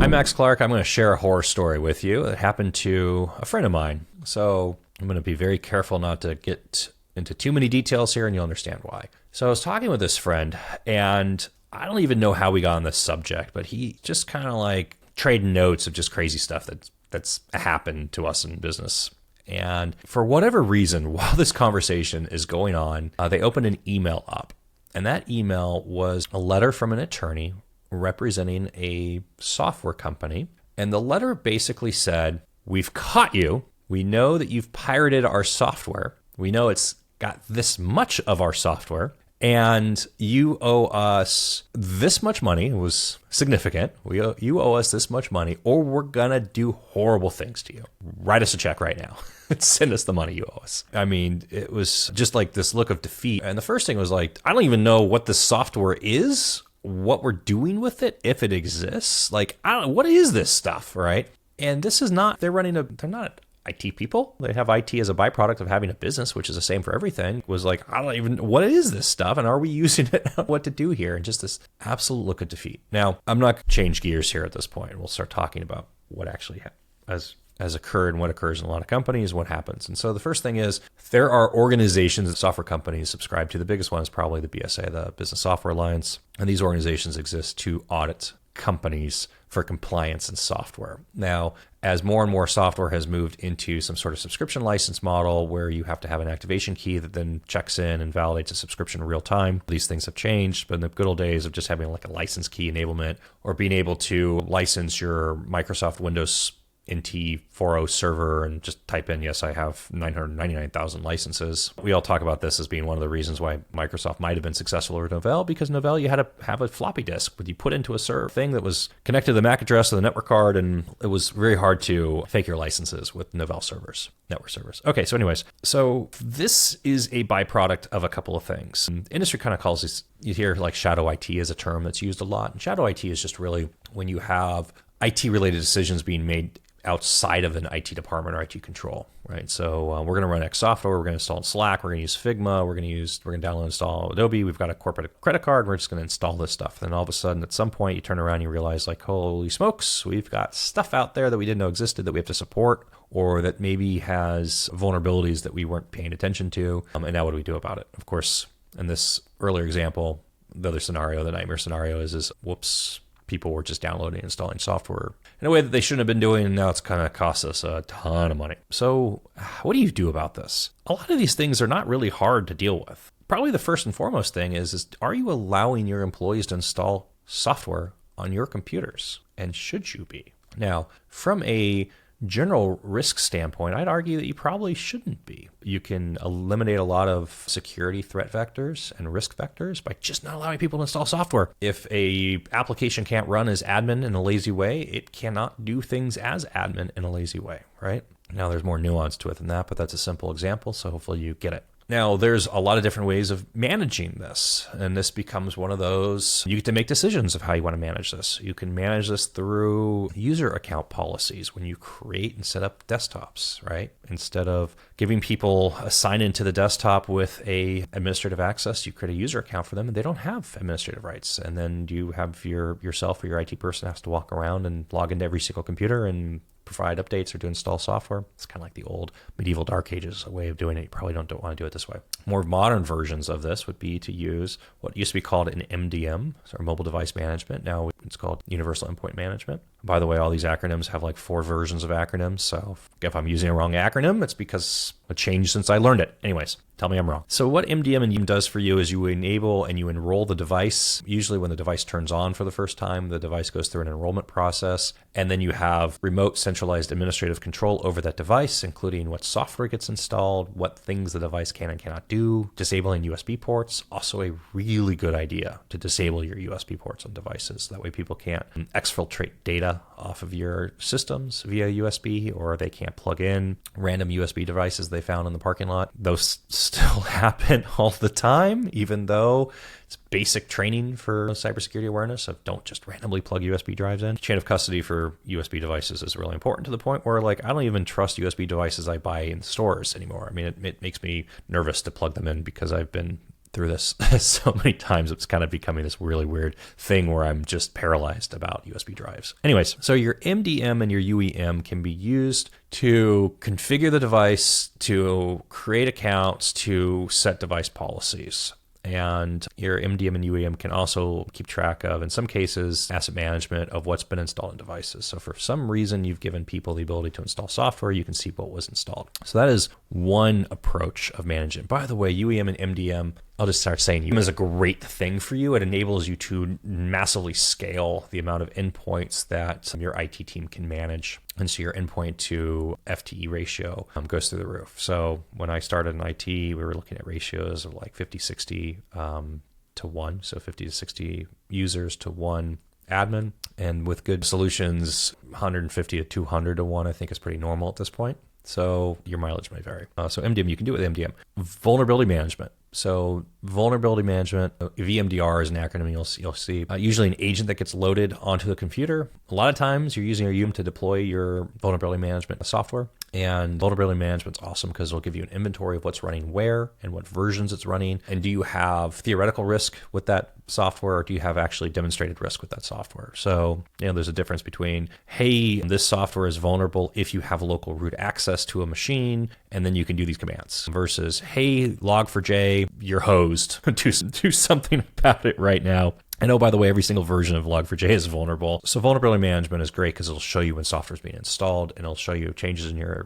I'm Max Clark. I'm going to share a horror story with you that happened to a friend of mine. So I'm going to be very careful not to get into too many details here, and you'll understand why. So I was talking with this friend, and I don't even know how we got on this subject, but he just kind of like trading notes of just crazy stuff that's happened to us in business. And for whatever reason, while this conversation is going on, they opened an email up. And that email was a letter from an attorney representing a software company. And the letter basically said, "We've caught you. We know that you've pirated our software. We know it's got this much of our software. And you owe us this much money." It was significant. You owe us this much money, or we're going to do horrible things to you. Write us a check right now. Send us the money you owe us. I mean, it was just like this look of defeat. And the first thing was like, I don't even know what this software is, what we're doing with it, if it exists. Like, I don't know, what is this stuff, right? And this is not, they're not IT people. They have IT as a byproduct of having a business, which is the same for everything. It was like, I don't even, what is this stuff? And are we using it? What to do here? And just this absolute look of defeat. Now, I'm not going to change gears here at this point. We'll start talking about what actually has occurred and what occurs in a lot of companies, what happens. And so the first thing is there are organizations and software companies subscribe to. The biggest one is probably the BSA, the Business Software Alliance. And these organizations exist to audit companies for compliance and software. Now, as more and more software has moved into some sort of subscription license model where you have to have an activation key that then checks in and validates a subscription in real time, these things have changed. But in the good old days of just having like a license key enablement or being able to license your Microsoft Windows NT 4.0 server and just type in, yes, I have 999,000 licenses. We all talk about this as being one of the reasons why Microsoft might have been successful over Novell, because Novell, you had to have a floppy disk that you put into a server thing that was connected to the MAC address of the network card, and it was very hard to fake your licenses with Novell servers, network servers. Okay, so anyways, so this is a byproduct of a couple of things. And industry kind of calls this, you hear like shadow IT as a term that's used a lot. And shadow IT is just really when you have IT-related decisions being made outside of an IT department or IT control, right? So we're going to run X software, we're going to install Slack, we're going to use Figma, we're going to download and install Adobe, we've got a corporate credit card, we're just going to install this stuff. Then all of a sudden, at some point, you turn around and you realize like, holy smokes, we've got stuff out there that we didn't know existed that we have to support, or that maybe has vulnerabilities that we weren't paying attention to. And now what do we do about it? Of course, in this earlier example, the other scenario, the nightmare scenario is whoops, people were just downloading and installing software in a way that they shouldn't have been doing, and now it's kind of cost us a ton of money. So what do you do about this? A lot of these things are not really hard to deal with. Probably the first and foremost thing is are you allowing your employees to install software on your computers? And should you be? Now, from a general risk standpoint, I'd argue that you probably shouldn't be. You can eliminate a lot of security threat vectors and risk vectors by just not allowing people to install software. If a application can't run as admin in a lazy way, it cannot do things as admin in a lazy way, right? Now, there's more nuance to it than that, but that's a simple example, so hopefully you get it. Now, there's a lot of different ways of managing this, and this becomes one of those, you get to make decisions of how you want to manage this. You can manage this through user account policies when you create and set up desktops, right? Instead of giving people a sign-in to the desktop with a administrative access, you create a user account for them, and they don't have administrative rights. And then you have yourself or your IT person has to walk around and log into every single computer and provide updates or to install software. It's kind of like the old medieval dark ages, a way of doing it. You probably don't want to do it this way. More modern versions of this would be to use what used to be called an MDM, or mobile device management. Now it's called universal endpoint management. By the way, all these acronyms have like 4 versions of acronyms. So if I'm using a wrong acronym, it's because a change since I learned it. Anyways, tell me I'm wrong. So what MDM and UEM does for you is you enable and you enroll the device. Usually when the device turns on for the first time, the device goes through an enrollment process. And then you have remote centralized administrative control over that device, including what software gets installed, what things the device can and cannot do. Disabling USB ports, also a really good idea to disable your USB ports on devices. That way people can't exfiltrate data off of your systems via USB, or they can't plug in random USB devices they found in the parking lot. Those still happen all the time, even though it's basic training for cybersecurity awareness of don't just randomly plug USB drives in. Chain of custody for USB devices is really important, to the point where like I don't even trust USB devices I buy in stores anymore. I mean, it makes me nervous to plug them in because I've been through this so many times. It's kind of becoming this really weird thing where I'm just paralyzed about USB drives. Anyways, so your MDM and your UEM can be used to configure the device, to create accounts, to set device policies. And your MDM and UEM can also keep track of, in some cases, asset management of what's been installed in devices. So for some reason, you've given people the ability to install software, you can see what was installed. So that is one approach of managing. By the way, UEM and MDM, I'll just start saying UEM is a great thing for you. It enables you to massively scale the amount of endpoints that your IT team can manage. And so your endpoint to FTE ratio goes through the roof. So when I started in IT, we were looking at ratios of like 50, 60 to 1. So 50 to 60 users to 1 admin. And with good solutions, 150 to 200 to 1, I think is pretty normal at this point. So your mileage may vary. So MDM, you can do it with MDM. Vulnerability management. So vulnerability management, VMDR is an acronym you'll see. Usually an agent that gets loaded onto the computer. A lot of times you're using your UEM to deploy your vulnerability management software. And vulnerability management is awesome because it'll give you an inventory of what's running where and what versions it's running. And do you have theoretical risk with that software, or do you have actually demonstrated risk with that software? So, there's a difference between, hey, this software is vulnerable if you have local root access to a machine, and then you can do these commands, versus, hey, log4j, you're hosed. Do something about it right now. And oh, by the way, every single version of Log4j is vulnerable. So vulnerability management is great because it'll show you when software is being installed, and it'll show you changes in your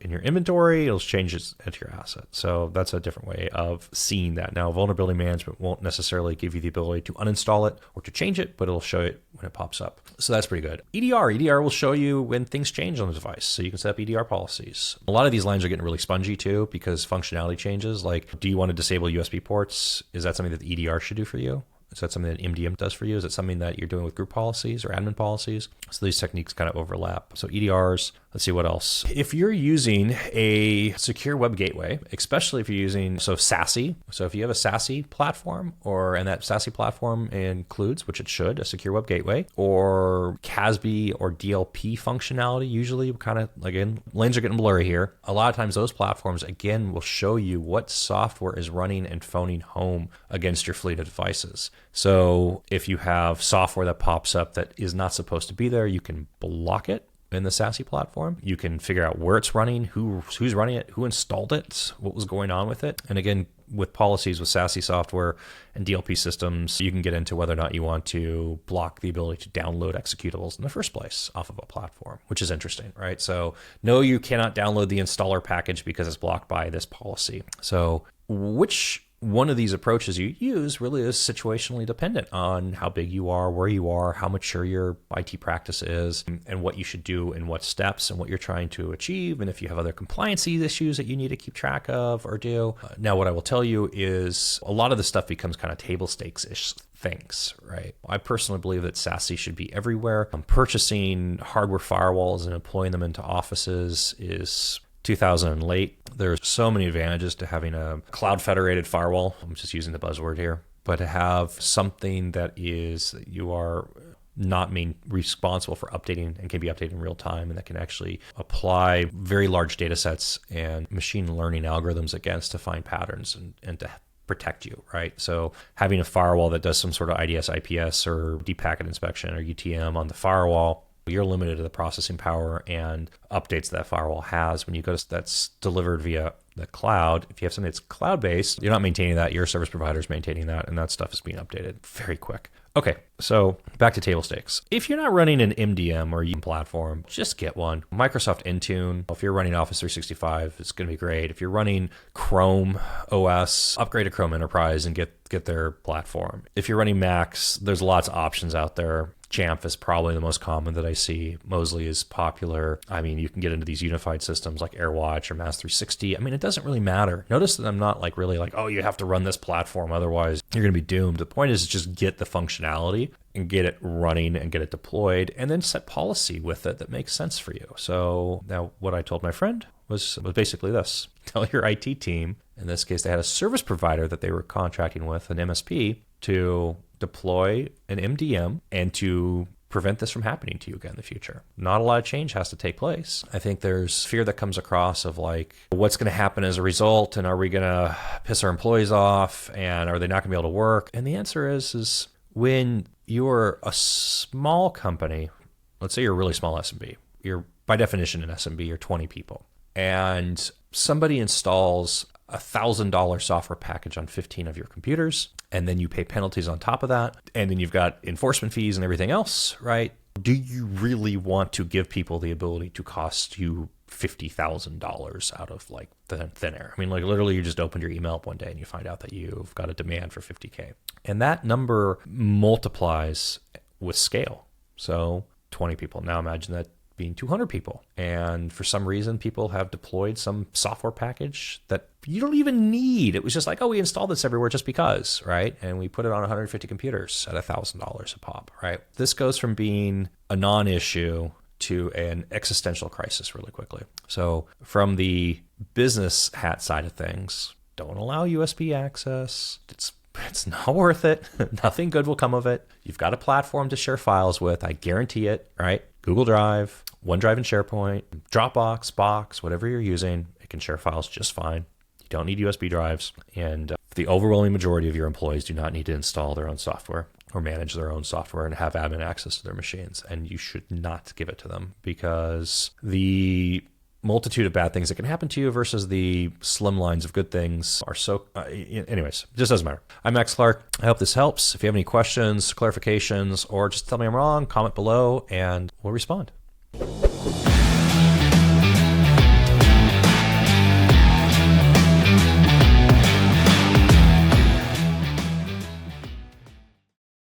in your inventory. It'll change it into your asset. So that's a different way of seeing that. Now, vulnerability management won't necessarily give you the ability to uninstall it or to change it, but it'll show it when it pops up. So that's pretty good. EDR will show you when things change on the device. So you can set up EDR policies. A lot of these lines are getting really spongy too because functionality changes. Like, do you want to disable USB ports? Is that something that the EDR should do for you? Is that something that MDM does for you? Is it something that you're doing with group policies or admin policies? So these techniques kind of overlap. So EDRs, let's see what else. If you're using a secure web gateway, especially if you're using SASE, so if you have a SASE platform and that SASE platform includes, which it should, a secure web gateway or CASB or DLP functionality, usually kind of, again, lanes are getting blurry here. A lot of times those platforms, again, will show you what software is running and phoning home against your fleet of devices. So if you have software that pops up that is not supposed to be there, you can block it in the SASE platform. You can figure out where it's running, who's running it, who installed it, what was going on with it. And again, with policies with SASE software and DLP systems, you can get into whether or not you want to block the ability to download executables in the first place off of a platform, which is interesting, right? So no, you cannot download the installer package because it's blocked by this policy. So which one of these approaches you use really is situationally dependent on how big you are, where you are, how mature your IT practice is, and what you should do in what steps and what you're trying to achieve, and if you have other compliancy issues that you need to keep track of or do. Now, what I will tell you is a lot of this stuff becomes kind of table stakes-ish things, right? I personally believe that SASE should be everywhere. Purchasing hardware firewalls and employing them into offices is 2000 and late. There's so many advantages to having a cloud federated firewall. I'm just using the buzzword here, but to have something that you are not responsible for updating and can be updated in real time, and that can actually apply very large data sets and machine learning algorithms against to find patterns and to protect you, right? So having a firewall that does some sort of IDS, IPS, or deep packet inspection or UTM on the firewall, you're limited to the processing power and updates that firewall has. When you go to that's delivered via the cloud, if you have something that's cloud-based, you're not maintaining that, your service provider is maintaining that, and that stuff is being updated very quick. Okay, so back to table stakes. If you're not running an MDM or UEM platform, just get one. Microsoft Intune, if you're running Office 365, it's going to be great. If you're running Chrome OS, upgrade to Chrome Enterprise and get their platform. If you're running Macs, there's lots of options out there. Jamf is probably the most common that I see. Mosley is popular. I mean, you can get into these unified systems like AirWatch or Mass 360. I mean, it doesn't really matter. Notice that I'm not really like, oh, you have to run this platform, otherwise you're going to be doomed. The point is just get the functionality and get it running and get it deployed, and then set policy with it that makes sense for you. So now what I told my friend was basically this. Tell your IT team, in this case, they had a service provider that they were contracting with, an MSP, to deploy an MDM and to prevent this from happening to you again in the future. Not a lot of change has to take place. I think there's fear that comes across of like, what's going to happen as a result? And are we going to piss our employees off? And are they not going to be able to work? And the answer is when you're a small company, let's say you're a really small SMB, you're by definition an SMB, you're 20 people, and somebody installs $1,000 software package on 15 of your computers, and then you pay penalties on top of that, and then you've got enforcement fees and everything else, right? Do you really want to give people the ability to cost you $50,000 out of like the thin air? I mean, like literally you just opened your email up one day and you find out that you've got a demand for 50K. And that number multiplies with scale. So 20 people. Now imagine that being 200 people. And for some reason, people have deployed some software package that you don't even need. It was just like, oh, we installed this everywhere just because, right? And we put it on 150 computers at $1,000 a pop, right? This goes from being a non-issue to an existential crisis really quickly. So from the business hat side of things, don't allow USB access. It's not worth it. Nothing good will come of it. You've got a platform to share files with. I guarantee it, right? Google Drive, OneDrive and SharePoint, Dropbox, Box, whatever you're using, it can share files just fine. You don't need USB drives. And the overwhelming majority of your employees do not need to install their own software or manage their own software and have admin access to their machines. And you should not give it to them because the multitude of bad things that can happen to you versus the slim lines of good things are so... anyways, it just doesn't matter. I'm Max Clark. I hope this helps. If you have any questions, clarifications, or just tell me I'm wrong, comment below and we'll respond.